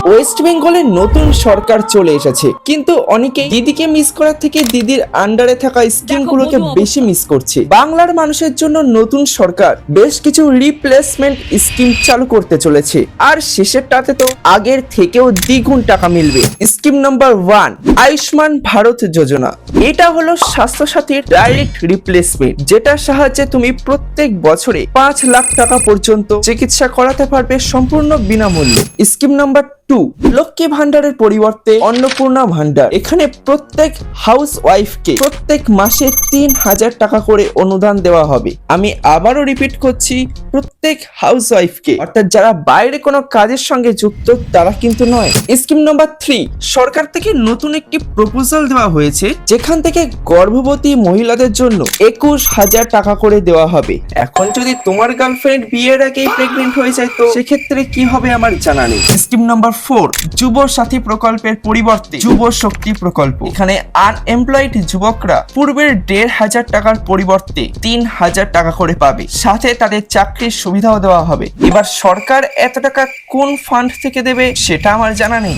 West বেঙ্গলে নতুন সরকার চলে এসেছে, কিন্তু অনেকে দিদিকে মিস করার থেকে দিদির আন্ডারে থাকা স্কিমগুলোকে বেশি মিস করছে। বাংলার মানুষের জন্য নতুন সরকার বেশ কিছু রিপ্লেসমেন্ট স্কিম চালু করতে চলেছে, আর শেষেরটাতে তো আগের থেকেও দ্বিগুণ টাকা মিলবে। স্কিম নাম্বার 1, আয়ুষ্মান ভারত যোজনা। এটা হলো স্বাস্থ্য সাথীর ডাইরেক্ট রিপ্লেসমেন্ট, যেটার সাহায্যে তুমি প্রত্যেক বছরে 5 লাখ টাকা পর্যন্ত চিকিৎসা করাতে পারবে সম্পূর্ণ বিনামূল্যে। স্কিম নাম্বার 2, লক্ষ্মী ভান্ডারের পরিবর্তে অন্নপূর্ণা ভান্ডার। এখানে প্রত্যেক হাউস ওয়াইফকে প্রত্যেক মাসে 3,000 টাকা করে অনুদান দেওয়া হবে। আমি আবারও রিপিট করছি, প্রত্যেক হাউস ওয়াইফকে, অর্থাৎ যারা বাইরে কোনো কাজের সঙ্গে যুক্ত তারা কিন্তু নয়। স্কিম নাম্বার 3, সরকার থেকে নতুন একটি প্রপোজাল দেওয়া হয়েছে, যেখান থেকে গর্ভবতী মহিলাদের জন্য 21,000 টাকা করে দেওয়া হবে। এখন যদি তোমার গার্লফ্রেন্ড বিয়ের আগেই প্রেগনেন্ট হয়ে যায় তো সেক্ষেত্রে কি হবে আমার জানা নেই। স্কিম নাম্বার 4, যুব সাথী প্রকল্পের পরিবর্তে যুব শক্তি প্রকল্প। এখানে আনএমপ্লয়েড যুবকরা পূর্বের 1,500 টাকার পরিবর্তে 3,000 টাকা করে পাবে, সাথে তাদের চাকরির সুবিধাও দেওয়া হবে। এবার সরকার এত টাকা কোন ফান্ড থেকে দেবে সেটা আমার জানা নেই।